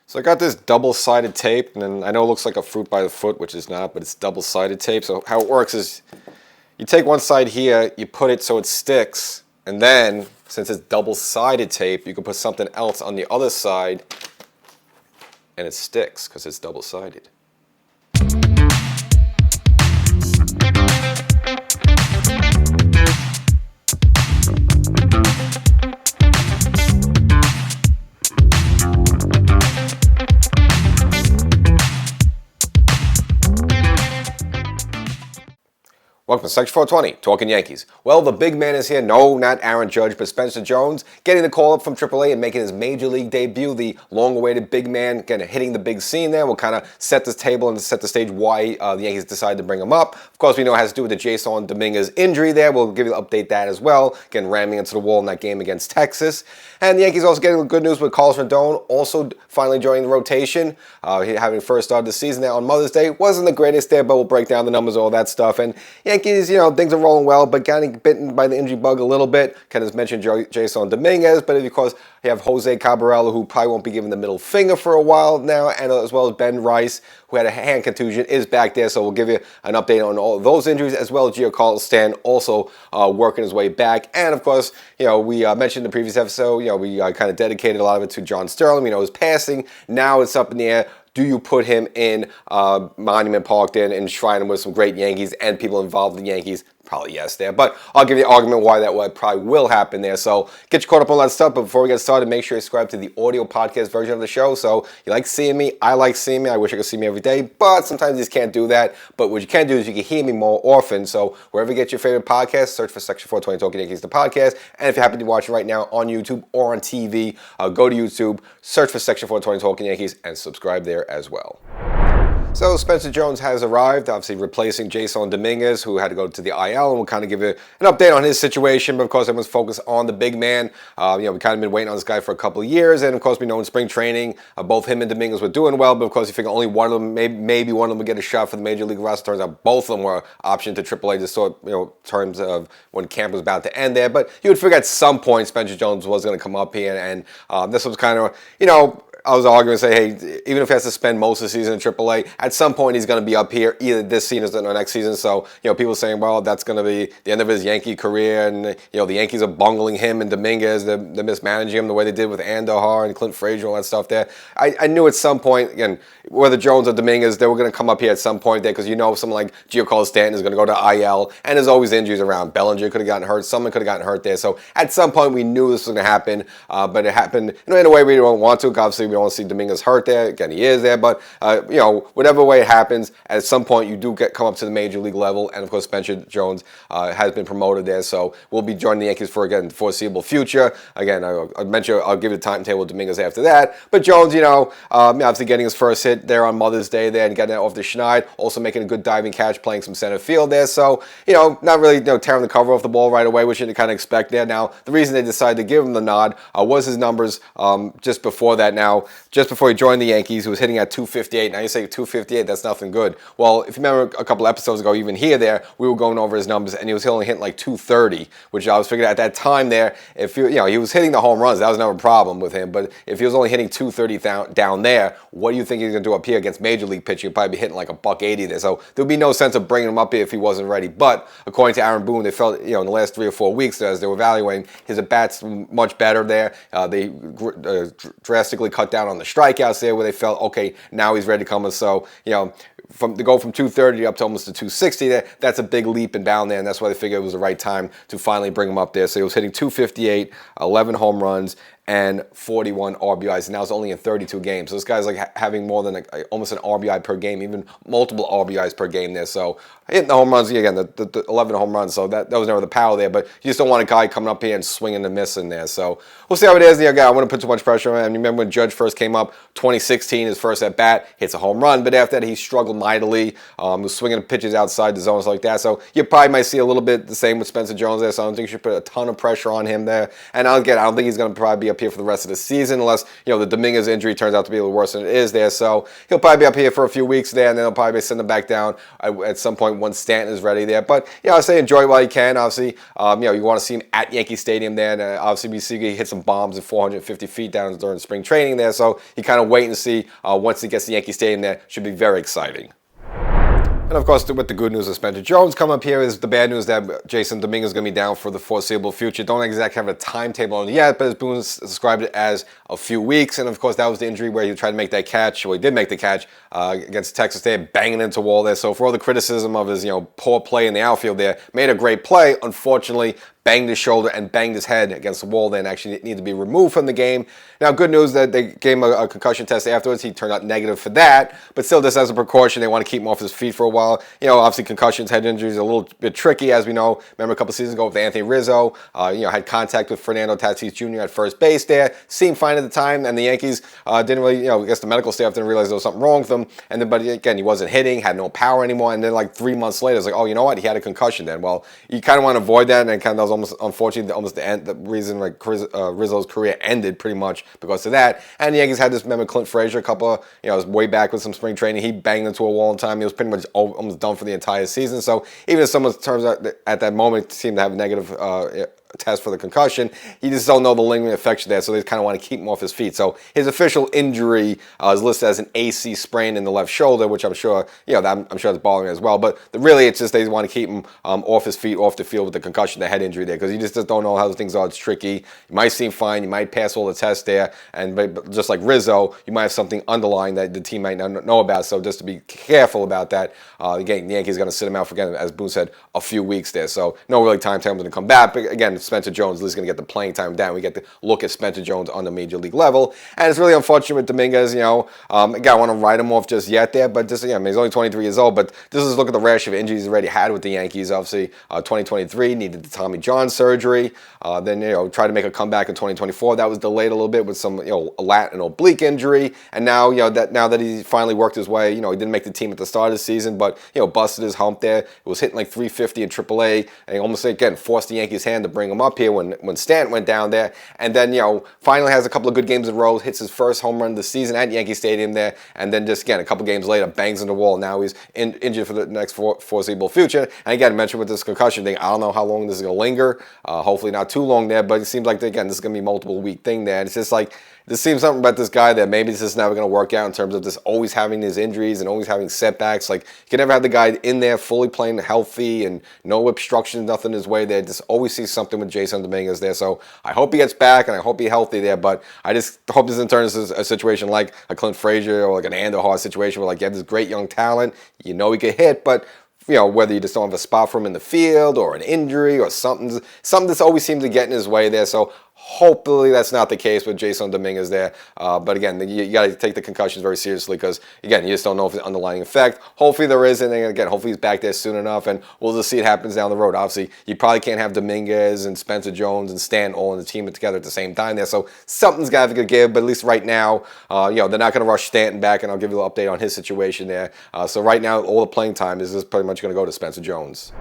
So I got this double-sided tape, and I know it looks like a fruit by the foot, which is not, but it's double-sided tape. So how it works is you take one side here, you put it so it sticks, and then, since it's double-sided tape, you can put something else on the other side, and it sticks because it's double-sided. Welcome to Section 420, Talkin Yankees. Well, the big man is here. No, not Aaron Judge, but Spencer Jones, getting the call up from AAA and making his major league debut. The long-awaited big man, kind of hitting the big scene there. We'll kind of set the table and set the stage why the Yankees decided to bring him up. Of course, we know it has to do with the Jason Dominguez injury there. We'll give you an update that as well. Again, ramming into the wall in that game against Texas. And the Yankees also getting good news with Carlos Rodon, also finally joining the rotation. Having first started the season there on Mother's Day. Wasn't the greatest there, but we'll break down the numbers, all that stuff. And Yankees, things are rolling well, but getting bitten by the injury bug a little bit. Kind of mentioned Jason Dominguez, but of course, you have Jose Cabrera, who probably won't be given the middle finger for a while now, and as well as Ben Rice, who had a hand contusion, is back there. So we'll give you an update on all of those injuries, as well as Giancarlo Stanton also working his way back. And of course, we mentioned in the previous episode, we kind of dedicated a lot of it to John Sterling. His passing. Now it's up in the air. Do you put him in Monument Park there and enshrine him with some great Yankees and people involved in the Yankees? Probably yes there, but I'll give you an argument why that probably will happen there. So get you caught up on all that stuff, but before we get started, make sure you subscribe to the audio podcast version of the show. So you like seeing me, I like seeing me, I wish I could see me every day, but sometimes you just can't do that. But what you can do is you can hear me more often. So wherever you get your favorite podcast, search for Section 420 Talkin Yankees, the podcast. And if you happen to be watching right now on YouTube or on TV, go to YouTube, search for Section 420 Talkin Yankees, and subscribe there as well. So Spencer Jones has arrived, obviously replacing Jason Dominguez, who had to go to the IL, and we'll kind of give you an update on his situation. But of course, everyone's focused on the big man. We kind of been waiting on this guy for a couple of years, and of course, we know in spring training, both him and Dominguez were doing well. But of course, you figure only one of them, maybe one of them would get a shot for the major league roster. Turns out both of them were optioned to AAA, just sort terms of when camp was about to end there. But you would figure at some point Spencer Jones was going to come up here, and this was kind of I was arguing, say, hey, even if he has to spend most of the season in AAA, at some point he's going to be up here, either this season or next season. So, people saying, well, that's going to be the end of his Yankee career, and the Yankees are bungling him and Dominguez, they're mismanaging him the way they did with Andujar and Clint Frazier, all that stuff there. I knew at some point, again, whether Jones or Dominguez, they were going to come up here at some point there, because someone like Giancarlo Stanton is going to go to IL, and there's always injuries around. Bellinger could have gotten hurt, someone could have gotten hurt there. So at some point we knew this was going to happen, but it happened in a way we don't want to. Obviously, we don't want to see Dominguez hurt there. Again, he is there, but whatever way it happens, at some point you do come up to the major league level, and of course Spencer Jones has been promoted there, so we'll be joining the Yankees for, again, foreseeable future. Again, I mentioned I'll give you the timetable of Dominguez after that, but Jones, obviously getting his first hit there on Mother's Day there and getting it off the schneid, also making a good diving catch, playing some center field there, so not really tearing the cover off the ball right away, which you kind of expect there. Now, the reason they decided to give him the nod was his numbers just before that. Now, just before he joined the Yankees, he was hitting at 258. Now you say 258, that's nothing good. Well, if you remember a couple episodes ago, even there, we were going over his numbers, and he was only hitting like 230, which I was figuring at that time there, if he was hitting the home runs, that was never a problem with him. But if he was only hitting 230 down there, what do you think he's going to do up here against major league pitching? He'd probably be hitting like a $180 there. So there would be no sense of bringing him up here if he wasn't ready. But according to Aaron Boone, they felt in the last 3 or 4 weeks as they were evaluating, his at-bats much better there. They drastically cut down on the strikeouts there, where they felt, okay, now he's ready to come. And so, to go from 230 up to almost to 260 there, that's a big leap and bound there, and that's why they figured it was the right time to finally bring him up there. So he was hitting 258, 11 home runs, and 41 RBIs, and now it's only in 32 games. So this guy's like having more than almost an RBI per game, even multiple RBIs per game there. So hitting the home runs, again, the 11 home runs, so that was never the power there, but you just don't want a guy coming up here and swinging and missing there. So we'll see how it is. I want to put too much pressure on him. Remember when Judge first came up, 2016, his first at-bat, hits a home run, but after that he struggled mightily, was swinging pitches outside the zones like that. So you probably might see a little bit the same with Spencer Jones there, so I don't think you should put a ton of pressure on him there. And again, I don't think he's going to probably be a up here for the rest of the season unless, the Dominguez injury turns out to be a little worse than it is there. So he'll probably be up here for a few weeks there, and then they'll probably send him back down at some point once Stanton is ready there. But, I say enjoy it while you can. Obviously, you want to see him at Yankee Stadium there, and obviously we see he hit some bombs at 450 feet down during spring training there. So you kind of wait and see once he gets to Yankee Stadium there. Should be very exciting. And of course, with the good news of Spencer Jones come up here is the bad news that Jason Dominguez is going to be down for the foreseeable future. Don't exactly have a timetable on it yet, but as Boone described it as a few weeks. And of course, that was the injury where he tried to make that catch. Well, he did make the catch against Texas there, banging into a wall there. So for all the criticism of his, poor play in the outfield there, made a great play. Unfortunately, banged his shoulder and banged his head against the wall there and actually needed to be removed from the game. Now, good news that they gave him a concussion test afterwards. He turned out negative for that, but still, just as a precaution, they want to keep him off his feet for a while. Obviously, concussions, head injuries are a little bit tricky, as we know. Remember a couple seasons ago with Anthony Rizzo, had contact with Fernando Tatis Jr. at first base there. Seemed fine at the time, and the Yankees didn't really, I guess the medical staff didn't realize there was something wrong with him. And then, but again, he wasn't hitting, had no power anymore. And then, like 3 months later, it's like, oh, you know what? He had a concussion then. Well, you kind of want to avoid that, and kind of that was almost, unfortunately, almost the reason like Rizzo's career ended pretty much because of that. And the Yankees had this, remember Clint Frazier, a couple of, it was way back with some spring training. He banged into a wall in time. He was pretty much almost done for the entire season. So even if someone turns out at that moment seemed to have a negative test for the concussion, you just don't know the lingering effects there, so they kind of want to keep him off his feet. So his official injury is listed as an AC sprain in the left shoulder, which I'm sure, I'm sure it's bothering as well. But really, it's just they want to keep him off his feet, off the field with the concussion, the head injury there, because you just don't know how things are. It's tricky. You might seem fine, you might pass all the tests there, but just like Rizzo, you might have something underlying that the team might not know about. So just to be careful about that. Again, the Yankees are going to sit him out for, again, as Boone said, a few weeks there. So no really time for him to come back. But again, Spencer Jones is going to get the playing time down. We get to look at Spencer Jones on the major league level. And it's really unfortunate with Dominguez, again, I want to write him off just yet there, but just, he's only 23 years old, but this is look at the rash of injuries he's already had with the Yankees. Obviously, 2023 needed the Tommy John surgery. Then, tried to make a comeback in 2024. That was delayed a little bit with some, a lat and oblique injury. And now, now that he finally worked his way, he didn't make the team at the start of the season, but, busted his hump there. It was hitting like 350 in AAA, and he almost, again, forced the Yankees' hand to bring him up here when Stanton went down there. And then, finally has a couple of good games in a row, hits his first home run of the season at Yankee Stadium there, and then just, again, a couple games later, bangs in the wall. Now he's injured for the next foreseeable future. And again, mentioned with this concussion thing, I don't know how long this is going to linger. Hopefully not too long there, but it seems like, again, this is going to be a multiple week thing there. And it's just like, there seems something about this guy that maybe this is never going to work out in terms of just always having these injuries and always having setbacks. Like, you can never have the guy in there fully playing healthy and no obstructions, nothing in his way there. Just always see something with Jason Dominguez there. So I hope he gets back and I hope he's healthy there. But I just hope this doesn't turn into a situation like a Clint Frazier or like an Andujar situation where, like, you have this great young talent, he could hit, but whether you just don't have a spot for him in the field or an injury or something that's always seems to get in his way there. So hopefully that's not the case with Jason Dominguez there. But again, you got to take the concussions very seriously because, again, you just don't know if the underlying effect. Hopefully there isn't. And again, hopefully he's back there soon enough. And we'll just see it happens down the road. Obviously, you probably can't have Dominguez and Spencer Jones and Stan all in the team together at the same time there. So something's got to give. But at least right now, they're not going to rush Stanton back. And I'll give you an update on his situation there. So right now, all the playing time is just pretty much going to go to Spencer Jones.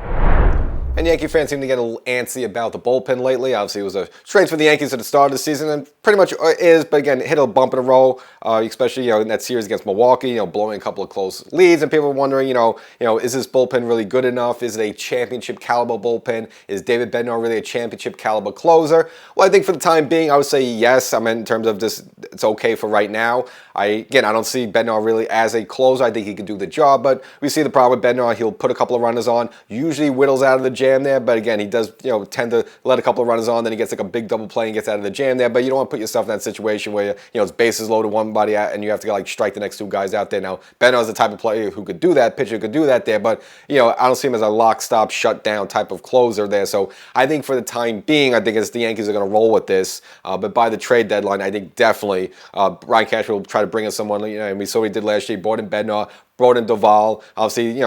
And Yankee fans seem to get a little antsy about the bullpen lately. Obviously, it was a strength for the Yankees at the start of the season, and pretty much is. But again, hit a bump in a row, especially in that series against Milwaukee. Blowing a couple of close leads, and people are wondering, is this bullpen really good enough? Is it a championship caliber bullpen? Is David Bednar really a championship caliber closer? Well, I think for the time being, I would say yes. I mean, in terms of just it's okay for right now. I don't see Bednar really as a closer. I think he could do the job, but we see the problem with Bednar. He'll put a couple of runners on, usually whittles out of the jam there, but again, he does, tend to let a couple of runners on, then he gets like a big double play and gets out of the jam there, but you don't want to put yourself in that situation where, it's bases loaded, one body out, and you have to strike the next two guys out there. Now, Bednar is the type of player who could do that, pitcher could do that there, but, I don't see him as a lock, stop, shut down type of closer there, so I think for the time being, I think the Yankees are going to roll with this, but by the trade deadline, I think definitely Brian Cashman will try to bring in someone, and we saw what he did last year. He brought in Bednar, brought in Duvall. Obviously,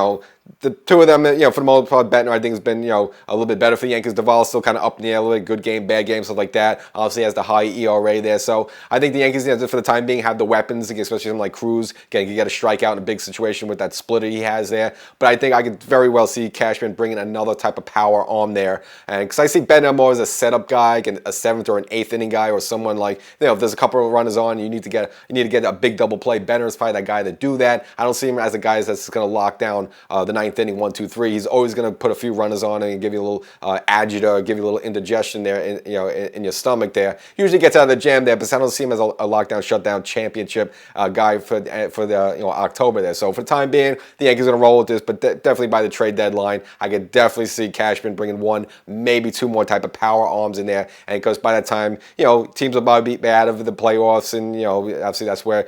the two of them, for the most part, Bettner, I think, has been, a little bit better for the Yankees. Duvall still kind of up in the air a little bit. Good game, bad game, stuff like that. Obviously, has the high ERA there. So I think the Yankees, for the time being, have the weapons, especially something like Cruz. Again, you get a strikeout in a big situation with that splitter he has there. But I think I could very well see Cashman bringing another type of power arm there. And because I see Bettner more as a setup guy, a seventh or an eighth inning guy, or someone like, if there's a couple of runners on, you need to get a big double play. Bettner is probably that guy to do that. I don't see him as a guy that's going to lock down the ninth inning, 1, 2, 3. He's always going to put a few runners on and give you a little agita, give you a little indigestion there, in your stomach there. Usually gets out of the jam there, but I don't see him as a lockdown, shutdown championship guy for the October there. So for the time being, the Yankees are going to roll with this, but definitely by the trade deadline, I could definitely see Cashman bringing one, maybe two more type of power arms in there, and because by that time, teams will probably be out of the playoffs, and obviously that's where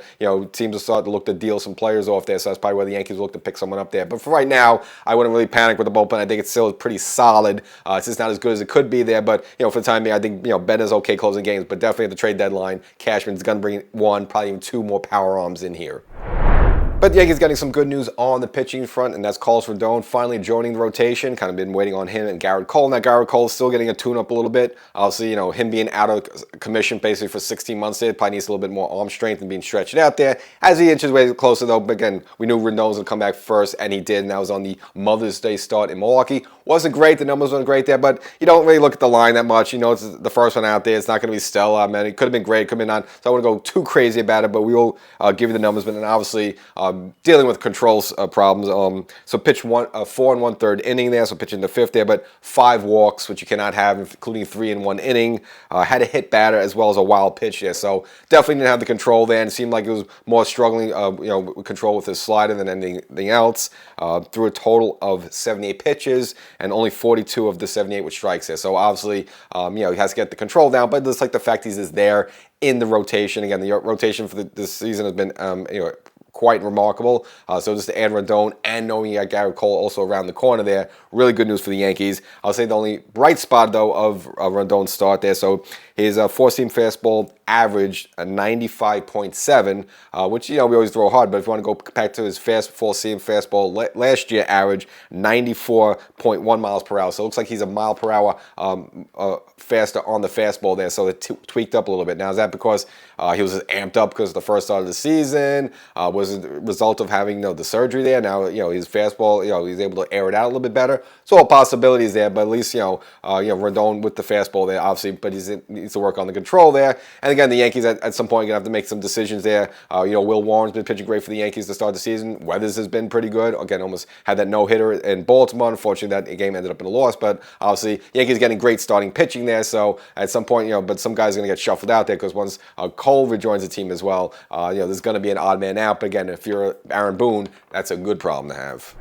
teams will start to look to deal some players off there. So that's probably where the Yankees will look to pick someone up there. But for right now, I wouldn't really panic with the bullpen. I think it's still pretty solid. It's just not as good as it could be there, but for the time being, I think Bettner's okay closing games, but definitely at the trade deadline, Cashman's going to bring one, probably even two more power arms in here. But the Yankees getting some good news on the pitching front, and that's Carlos Rodon finally joining the rotation. Kind of been waiting on him and Garrett Cole. Now, Garrett Cole's still getting a tune-up a little bit. Obviously, him being out of commission basically for 16 months there, probably needs a little bit more arm strength and being stretched out there. As he inches way closer, though, but again, we knew Rodon was going to come back first, and he did, and that was on the Mother's Day start in Milwaukee. Wasn't great. The numbers weren't great there, but you don't really look at the line that much. It's the first one out there. It's not going to be stellar. I mean, it could have been great, could have been not. So I wouldn't go too crazy about it, but we will give you the numbers. But then obviously, dealing with controls problems. So pitch 4 1/3 inning there, so pitching the fifth there, but 5 walks, which you cannot have, including 3 in 1 inning. Had a hit batter as well as a wild pitch there, so definitely didn't have the control there, and it seemed like it was more struggling, with control with his slider than anything else. Threw a total of 78 pitches, and only 42 of the 78 with strikes there. So obviously, he has to get the control down, but just like the fact he's just there in the rotation. Again, the rotation for this season has been, quite remarkable. So just to add Rodon and knowing you got Garrett Cole also around the corner there, really good news for the Yankees. I'll say the only bright spot, though, of Rodon's start there. So his four-seam fastball averaged a 95.7, which, we always throw hard, but if you want to go back to his four-seam fastball last year average, 94.1 miles per hour. So it looks like he's a mile per hour faster on the fastball there. So it tweaked up a little bit. Now, is that because he was amped up because of the first start of the season? Was it a result of having the surgery there? Now, his fastball, he's able to air it out a little bit better. So all possibilities there, but at least, Rodon with the fastball there, obviously, but he needs to work on the control there. And again, the Yankees at some point are going to have to make some decisions there. Will Warren's been pitching great for the Yankees to start the season. Weathers has been pretty good. Again, almost had that no-hitter in Baltimore. Unfortunately, that game ended up in a loss, but obviously, Yankees getting great starting pitching there. So at some point, but some guys are going to get shuffled out there because once Cole rejoins the team as well, there's going to be an odd man out. But again, if you're Aaron Boone, that's a good problem to have.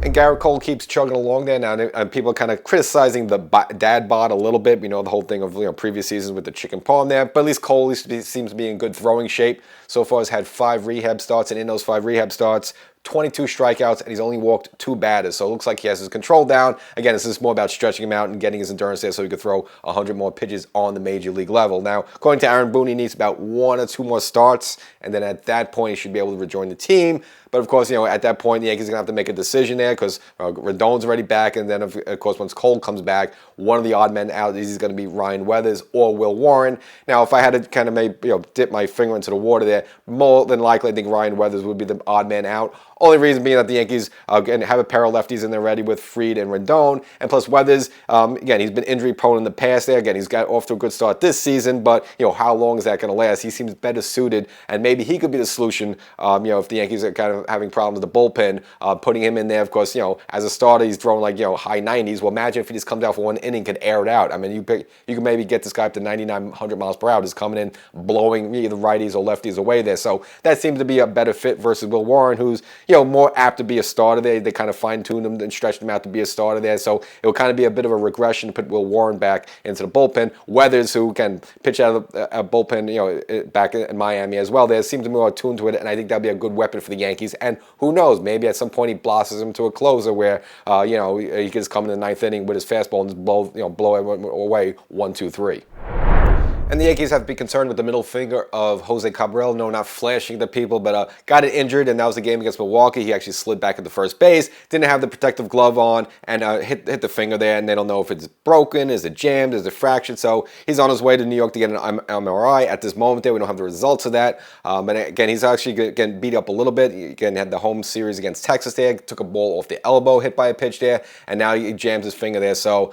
And Garrett Cole keeps chugging along there now. And people are kind of criticizing the dad bod a little bit. We know the whole thing of previous seasons with the chicken palm there. But at least Cole seems to be in good throwing shape. So far, has had 5 rehab starts, and in those 5 rehab starts, 22 strikeouts, and he's only walked 2 batters. So it looks like he has his control down. Again, this is more about stretching him out and getting his endurance there so he could throw 100 more pitches on the major league level. Now, according to Aaron Boone, he needs about 1 or 2 more starts, and then at that point, he should be able to rejoin the team. But of course, at that point, the Yankees are going to have to make a decision there because Rodon's already back. And then, of course, once Cole comes back, one of the odd men out is going to be Ryan Weathers or Will Warren. Now, if I had to kind of dip my finger into the water there, more than likely, I think Ryan Weathers would be the odd man out. Only reason being that the Yankees again have a pair of lefties in there ready with Fried and Rodon, and plus Weathers. Again, he's been injury prone in the past. There, again, he's got off to a good start this season, but how long is that going to last? He seems better suited, and maybe he could be the solution. If the Yankees are kind of having problems with the bullpen, putting him in there. Of course, as a starter, he's throwing like high 90s. Well, imagine if he just comes out for 1 inning, could air it out. I mean, you can maybe get this guy up to 99, 100 miles per hour, just coming in, blowing either righties or lefties away there. So that seems to be a better fit versus Will Warren, who's more apt to be a starter there. They kind of fine-tuned him and stretched him out to be a starter there. So it will kind of be a bit of a regression to put Will Warren back into the bullpen. Weathers, who can pitch out of a bullpen, back in Miami as well, there seems to be more attuned to it, and I think that'll be a good weapon for the Yankees. And who knows, maybe at some point he blossoms into a closer where, he can just come in the 9th inning with his fastball and just blow it away 1, 2, 3. And the Yankees have to be concerned with the middle finger of Jose Cabral. No, not flashing to people, but got it injured, and that was the game against Milwaukee. He actually slid back into first base, didn't have the protective glove on, and hit the finger there, and they don't know if it's broken, is it jammed, is it fractured. So he's on his way to New York to get an MRI. At this moment there, we don't have the results of that. But again, he's actually getting beat up a little bit. Again, had the home series against Texas there, took a ball off the elbow, hit by a pitch there, and now he jams his finger there. So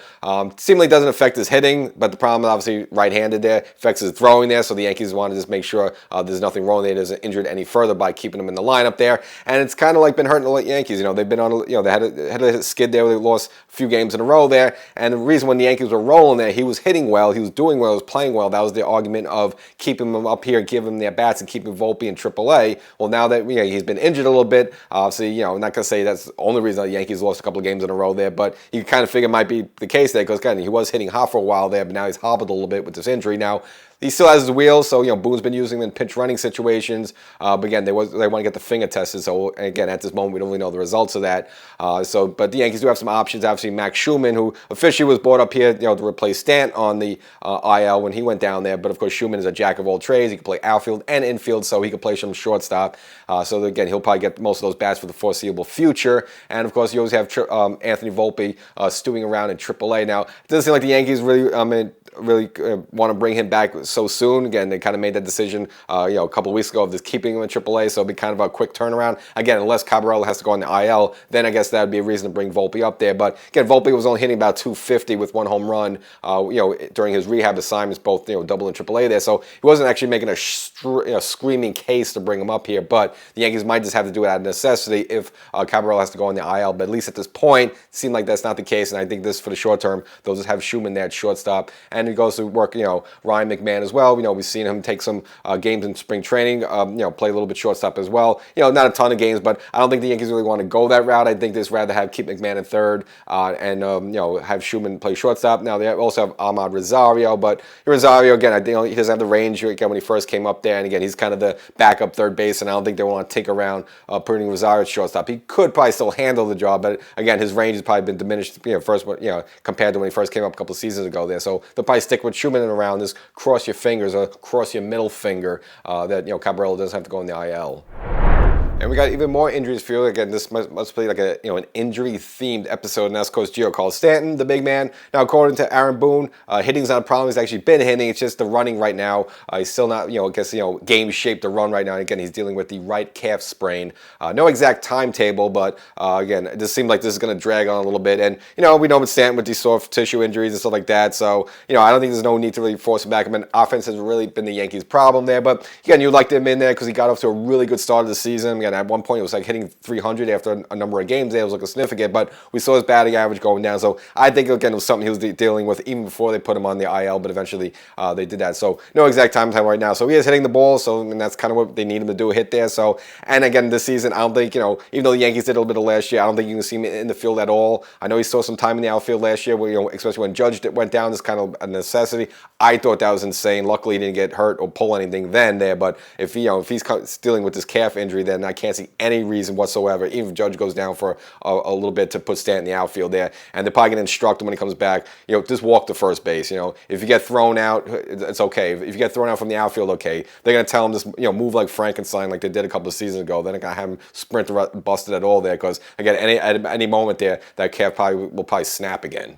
seemingly doesn't affect his hitting, but the problem is obviously right-handed there. Affects his throwing there, so the Yankees want to just make sure there's nothing wrong there. He doesn't injured any further by keeping him in the lineup there. And it's kind of like been hurting the Yankees. They've been on, they had a skid there where they lost a few games in a row there. And the reason when the Yankees were rolling there, he was hitting well, he was doing well, he was playing well. That was the argument of keeping him up here, giving him the at-bats, and keeping Volpe in AAA. Well, now that he's been injured a little bit, obviously, I'm not going to say that's the only reason the Yankees lost a couple of games in a row there, but you kind of figure it might be the case there because, again, he was hitting hot for a while there, but now he's hobbled a little bit with this injury. Now, he still has his wheels, so Boone's been using them in pinch running situations. But again, they want to get the finger tested. So again, at this moment, we don't really know the results of that. But the Yankees do have some options. Obviously, Max Schumann, who officially was brought up here, to replace Stant on the IL when he went down there. But of course, Schumann is a jack of all trades. He can play outfield and infield, so he can play some shortstop. So again, he'll probably get most of those bats for the foreseeable future. And of course, you always have Anthony Volpe stewing around in AAA. Now, it doesn't seem like the Yankees really want to bring him back so soon. Again, they kind of made that decision, a couple of weeks ago of just keeping him in AAA, so it'll be kind of a quick turnaround. Again, unless Cabral has to go on the IL, then I guess that would be a reason to bring Volpe up there. But again, Volpe was only hitting about 250 with one home run, during his rehab assignments, both double and AAA there. So he wasn't actually making a screaming case to bring him up here. But the Yankees might just have to do it out of necessity if Cabral has to go on the IL. But at least at this point, it seemed like that's not the case. And I think this for the short term, they'll just have Schumann there at shortstop, and he goes to work, Ryan McMahon as well. We've seen him take some games in spring training, play a little bit shortstop as well. Not a ton of games, but I don't think the Yankees really want to go that route. I think they'd rather keep McMahon in third and have Schumann play shortstop. Now they also have Ahmad Rosario, but Rosario, again, I think he doesn't have the range again when he first came up there, and again, he's kind of the backup third base, and I don't think they want to tinker around putting Rosario at shortstop. He could probably still handle the job, but again, his range has probably been diminished, compared to when he first came up a couple of seasons ago there. So they'll probably stick with Schumann around, just cross your fingers or cross your middle finger that Cabral doesn't have to go in the IL. And we got even more injuries for you. Again, this must be like an injury-themed episode, and that's Coach Giancarlo Stanton, the big man. Now, according to Aaron Boone, hitting's not a problem. He's actually been hitting. It's just the running right now. He's still not, game shape to run right now. And again, he's dealing with the right calf sprain. No exact timetable, but again, it just seems like this is going to drag on a little bit. And we know with Stanton with these soft tissue injuries and stuff like that. So I don't think there's no need to really force him back. I mean, offense has really been the Yankees' problem there. But again, you liked him in there because he got off to a really good start of the season. Again, at one point, it was like hitting 300 after a number of games there. It was looking significant, but we saw his batting average going down. So I think, again, it was something he was dealing with even before they put him on the IL, but eventually they did that. So no exact time right now. So he is hitting the ball, so that's kind of what they need him to do, a hit there. So, and again, this season, I don't think, even though the Yankees did a little bit of last year, I don't think you can see him in the field at all. I know he saw some time in the outfield last year, where, especially when Judge went down, it's kind of a necessity. I thought that was insane. Luckily, he didn't get hurt or pull anything then there, but if he's dealing with this calf injury, then I can't see any reason whatsoever, even if Judge goes down for a little bit, to put Stanton in the outfield there. And they're probably going to instruct him when he comes back, just walk to first base. If you get thrown out, it's okay. If you get thrown out from the outfield, okay. They're going to tell him just, move like Frankenstein like they did a couple of seasons ago. They're not going to have him sprint busted at all there, because, again, at any moment there, that calf will probably snap again.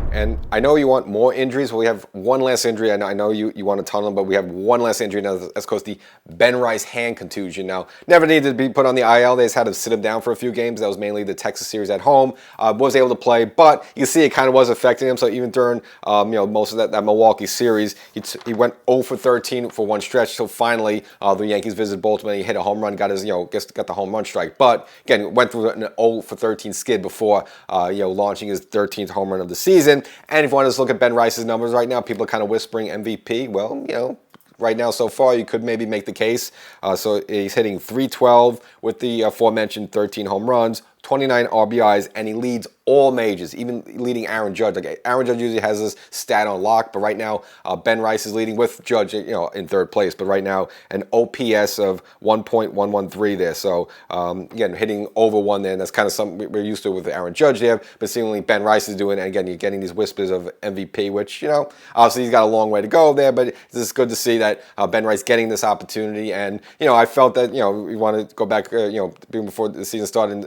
And I know you want more injuries. Well, we have one less injury. I know you want a ton of them, but we have one less injury now. That's because the Ben Rice hand contusion. Now, never needed to be put on the IL. They just had to sit him down for a few games. That was mainly the Texas series at home. Was able to play, but you see it kind of was affecting him. So even during most of that Milwaukee series, he went 0 for 13 for one stretch. So finally, the Yankees visited Baltimore. He hit a home run, got the home run strike. But again, went through an 0 for 13 skid before launching his 13th home run of the season. And if you want to just look at Ben Rice's numbers right now, people are kind of whispering MVP. Well, right now so far, you could maybe make the case. So he's hitting .312 with the aforementioned 13 home runs, 29 RBIs, and he leads all majors, even leading Aaron Judge. Like Aaron Judge usually has this stat on lock, but right now Ben Rice is leading with Judge, in third place. But right now an OPS of 1.113 there. So again, hitting over one there, and that's kind of something we're used to with Aaron Judge there. But seemingly Ben Rice is doing it, and again, you're getting these whispers of MVP, which obviously he's got a long way to go there. But it's just good to see that Ben Rice getting this opportunity, and I felt that we want to go back, before the season started,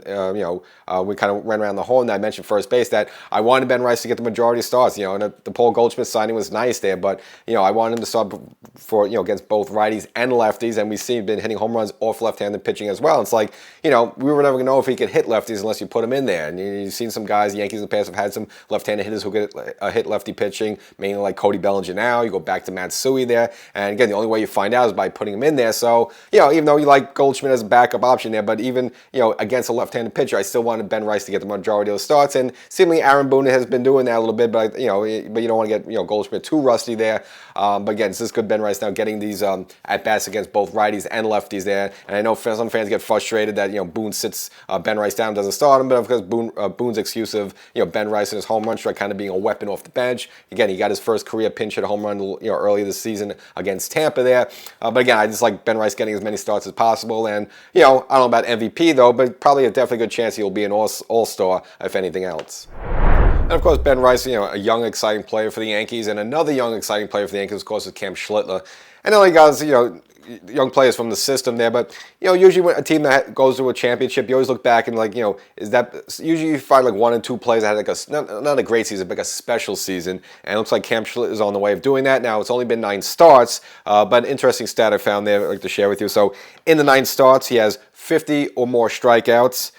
we kind of ran around the hole, and I mentioned first base that I wanted Ben Rice to get the majority of starts. And the Paul Goldschmidt signing was nice there, but I wanted him to start for against both righties and lefties, and we see him been hitting home runs off left-handed pitching as well. It's like we were never gonna know if he could hit lefties unless you put him in there. And you've seen some guys, the Yankees in the past have had some left-handed hitters who could hit lefty pitching, mainly like Cody Bellinger. Now you go back to Matsui there, and again, the only way you find out is by putting him in there. So even though you like Goldschmidt as a backup option there, but even against a left-handed pitcher, I still wanted Ben Rice to get the majority of the starts, and seemingly Aaron Boone has been doing that a little bit, but you don't want to get Goldschmidt too rusty there. But again, it's just good Ben Rice now getting these at bats against both righties and lefties there. And I know some fans get frustrated that Boone sits Ben Rice down, doesn't start him, but of course Boone's excuse of Ben Rice and his home run streak kind of being a weapon off the bench. Again, he got his first career pinch hit home run earlier this season against Tampa there. But again, I just like Ben Rice getting as many starts as possible. And I don't know about MVP though, but probably a definitely good chance he'll be an all-star if anything else. And of course, Ben Rice, a young, exciting player for the Yankees, and another young, exciting player for the Yankees, of course, is Cam Schlittler. I know he got young players from the system there, but usually when a team that goes to a championship, you always look back and is that usually you find like one or two players that had not a great season, but a special season, and it looks like Cam Schlittler is on the way of doing that. Now it's only been 9 starts, but an interesting stat I found there I'd like to share with you. So in the 9 starts, he has 50 or more strikeouts,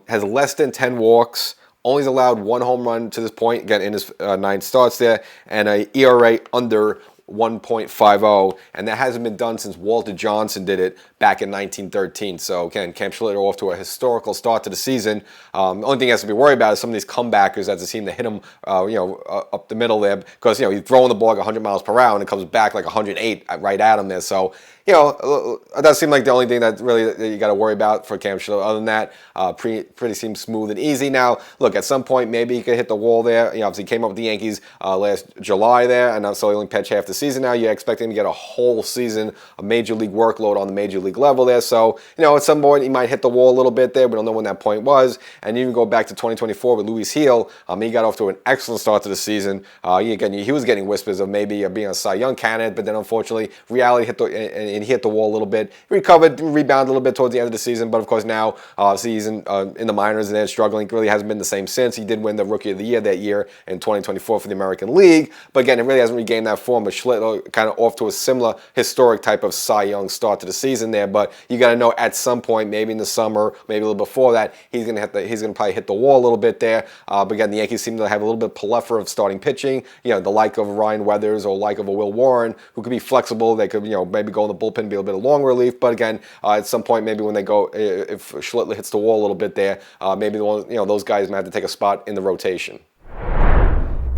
has less than 10 walks. Only has allowed 1 home run to this point, again, in his 9 starts there, and a ERA under 1.50, and that hasn't been done since Walter Johnson did it back in 1913. So again, Cam Schlittler off to a historical start to the season. The only thing he has to be worried about is some of these comebackers that seem to hit him, up the middle there, because he's throwing the ball like 100 miles per hour and it comes back like 108 right at him there. So that seemed like the only thing that really you got to worry about for Cam Schlittler. Other than that, pretty seems smooth and easy. Now, look, at some point maybe he could hit the wall there. Obviously he came up with the Yankees last July there, and so he only pitched half the season. Now you expect him to get a whole season of major league workload on the major league level there. So at some point he might hit the wall a little bit there. We don't know when that point was. And even go back to 2024 with Luis Heel, he got off to an excellent start to the season. He was getting whispers of maybe being a Cy Young candidate, but then unfortunately reality hit and he hit the wall a little bit. He recovered, rebounded a little bit towards the end of the season, but of course now he's in the minors and then struggling. Really hasn't been the same since. He did win the Rookie of the Year that year in 2024 for the American League, but again, it really hasn't regained that form. But Schlittler kind of off to a similar historic type of Cy Young start to the season there. But you got to know at some point, maybe in the summer, maybe a little before that, he's going to probably hit the wall a little bit there. But again, the Yankees seem to have a little bit of plethora of starting pitching. The like of Ryan Weathers or like of a Will Warren, who could be flexible. They could maybe go in the bullpen, be a little bit of long relief. But again, at some point, maybe when they go, if Schlittler hits the wall a little bit there, maybe those guys might have to take a spot in the rotation.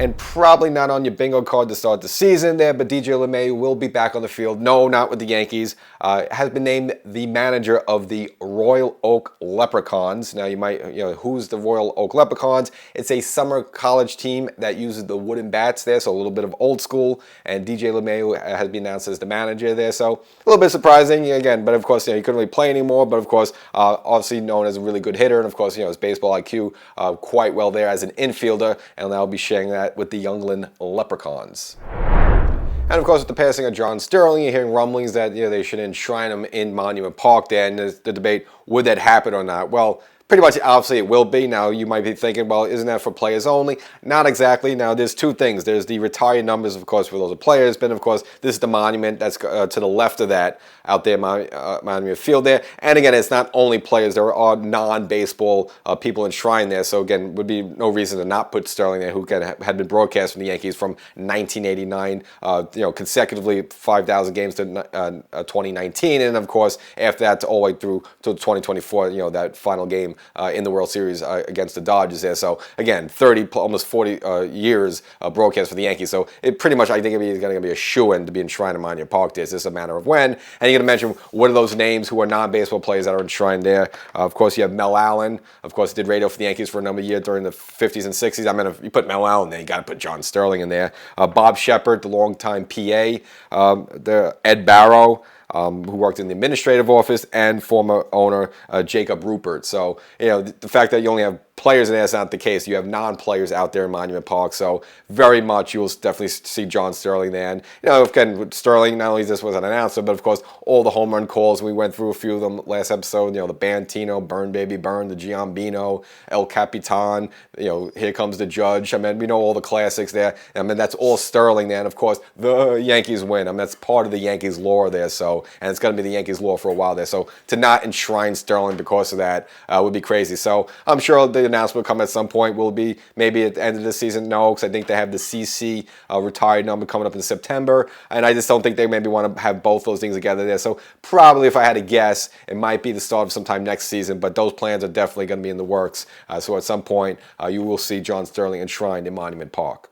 And probably not on your bingo card to start the season there, but DJ LeMahieu will be back on the field. No, not with the Yankees. Has been named the manager of the Royal Oak Leprechauns. Now you might, who's the Royal Oak Leprechauns? It's a summer college team that uses the wooden bats there, so a little bit of old school. And DJ LeMahieu has been announced as the manager there, so a little bit surprising again. But of course, he couldn't really play anymore. But of course, obviously known as a really good hitter, and of course, his baseball IQ quite well there as an infielder, and I'll be sharing that with the Youngland Leprechauns. And of course, with the passing of John Sterling, you're hearing rumblings that they should enshrine him in Monument Park there, and there's the debate, would that happen or not? Well, pretty much, obviously, it will be. Now, you might be thinking, well, isn't that for players only? Not exactly. Now, there's 2 things. There's the retired numbers, of course, for those players. But, of course, this is the monument that's to the left of that, out there, Monument Field there. And, again, it's not only players. There are non-baseball people enshrined there. So, again, would be no reason to not put Sterling there, who had been broadcast from the Yankees from 1989, consecutively 5,000 games to 2019. And, of course, after that, all the way through to 2024, that final game in the World Series against the Dodgers there. So again, 30, almost 40 years broadcast for the Yankees. So it pretty much, I think, it's going to be a shoo-in to be enshrined in Monument Park there. It's just a matter of when. And you're going to mention what are those names who are non-baseball players that are enshrined there. Of course, you have Mel Allen. Of course, did radio for the Yankees for a number of years during the 50s and 60s. I mean, if you put Mel Allen there, you got to put John Sterling in there. Bob Shepard, the longtime PA. Ed Barrow, who worked in the administrative office, and former owner Jacob Rupert. So, the fact that you only have players in there is not the case. You have non-players out there in Monument Park, so very much you will definitely see John Sterling there. And, again, with Sterling, not only this was an announcer, but of course, all the home run calls. We went through a few of them last episode, the Bantino, Burn Baby Burn, the Giambino, El Capitan, Here Comes the Judge. I mean, we know all the classics there. I mean, that's all Sterling there. And of course, the Yankees win. I mean, that's part of the Yankees lore there. So, and it's going to be the Yankees lore for a while there. So to not enshrine Sterling because of that would be crazy. So I'm sure the announcement will come at some point. Will be maybe at the end of the season? No, because I think they have the CC retired number coming up in September, and I just don't think they maybe want to have both those things together there. So probably, if I had to guess, it might be the start of sometime next season, but those plans are definitely going to be in the works. So at some point, you will see John Sterling enshrined in Monument Park.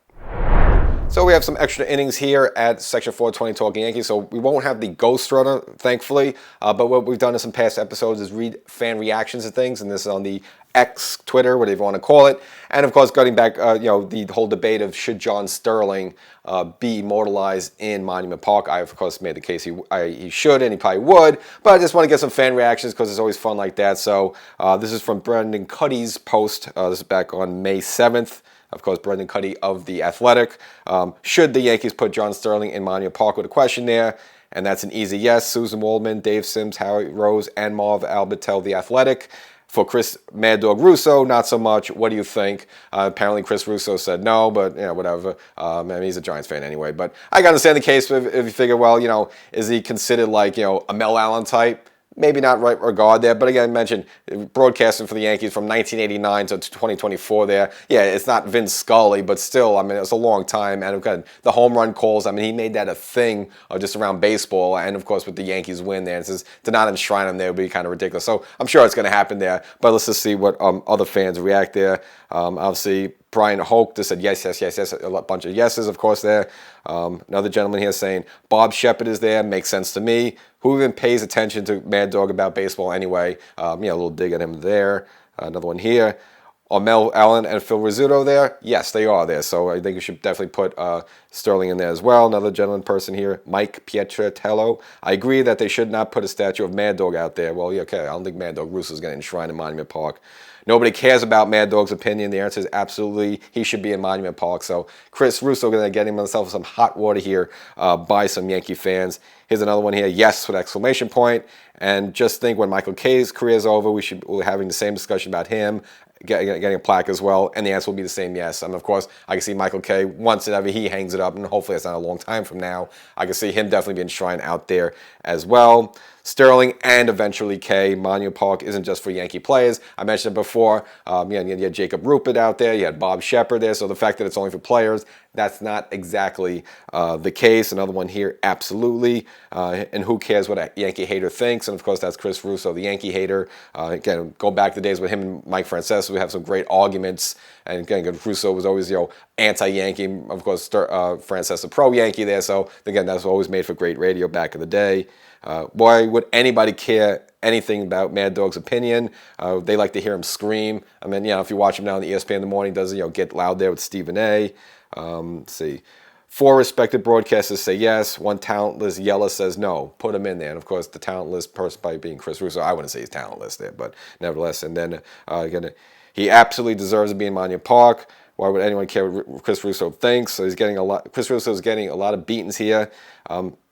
So we have some extra innings here at Section 420 Talkin Yankees. So we won't have the ghost runner, thankfully. But what we've done in some past episodes is read fan reactions to things, and this is on the X, Twitter, whatever you want to call it. And of course, getting back, the whole debate of should John Sterling be immortalized in Monument Park. I, of course, made the case he should, and he probably would. But I just want to get some fan reactions because it's always fun like that. So this is from Brendan Cuddy's post. This is back on May 7th. Of course, Brendan Cuddy of The Athletic. Should the Yankees put John Sterling in Monument Park, with a question there? And that's an easy yes. Susan Waldman, Dave Sims, Harry Rose, and Marv Albert tell The Athletic. For Chris Mad Dog Russo, not so much. What do you think? Apparently, Chris Russo said no, but whatever. I mean, he's a Giants fan anyway. But I can understand the case if you figure, well, is he considered like a Mel Allen type? Maybe not right regard there, but again, I mentioned broadcasting for the Yankees from 1989 to 2024 there. Yeah, it's not Vince Scully, but still, I mean, it's a long time. And again, the home run calls, I mean, he made that a thing just around baseball. And of course, with the Yankees win there, it's just, to not enshrine him there would be kind of ridiculous. So I'm sure it's going to happen there, but let's just see what other fans react there. Obviously, Brian Hoke just said yes, a bunch of yeses, of course, there. Another gentleman here saying, Bob Shepard is there, makes sense to me. Who even pays attention to Mad Dog about baseball anyway? A little dig at him there. Another one here. Are Mel Allen and Phil Rizzuto there? Yes, they are there. So I think you should definitely put Sterling in there as well. Another gentleman person here, Mike Pietratello. I agree that they should not put a statue of Mad Dog out there. Well, yeah, okay, I don't think Mad Dog Russo is going to enshrine in Monument Park. Nobody cares about Mad Dog's opinion. The answer is absolutely, he should be in Monument Park. So Chris Russo going to get himself some hot water here by some Yankee fans. Here's another one here, yes, with exclamation point. And just think, when Michael K's career is over, we're having the same discussion about him getting a plaque as well, and the answer will be the same yes. And of course, I can see Michael K, once and ever he hangs it up, and hopefully it's not a long time from now, I can see him definitely being enshrined out there as well. Sterling and eventually K. Monument Park isn't just for Yankee players. I mentioned it before. You had Jacob Rupert out there. You had Bob Shepard there. So the fact that it's only for players, that's not exactly the case. Another one here, absolutely. And who cares what a Yankee hater thinks? And of course, that's Chris Russo, the Yankee hater. Again, go back to the days with him and Mike Francesa. We have some great arguments. And again, Russo was always, anti-Yankee. Of course, Francesa pro-Yankee there. So again, that's always made for great radio back in the day. Why would anybody care anything about Mad Dog's opinion? They like to hear him scream. I mean, if you watch him now on the ESPN in the morning, does get loud there with Stephen A. Let's see. 4 respected broadcasters say yes. 1 talentless yeller says no. Put him in there. And of course, the talentless person by being Chris Russo. I wouldn't say he's talentless there, but nevertheless. And then he absolutely deserves to be in Monument Park. Why would anyone care what Chris Russo thinks? So he's getting a lot. Chris Russo is getting a lot of beatings here.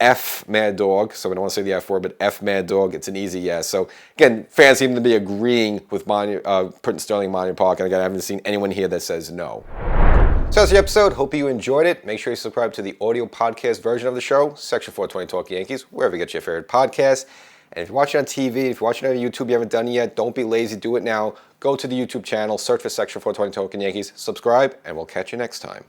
F Mad Dog. So we don't want to say the F word, but F Mad Dog. It's an easy yes. So again, fans seem to be agreeing with putting Sterling in Monument Park. And again, I haven't seen anyone here that says no. So that's the episode. Hope you enjoyed it. Make sure you subscribe to the audio podcast version of the show, Section 420 Talkin Yankees, wherever you get your favorite podcasts. And if you're watching on TV, if you're watching on YouTube, you haven't done it yet, don't be lazy. Do it now. Go to the YouTube channel, search for Section 420 Talkin Yankees, subscribe, and we'll catch you next time.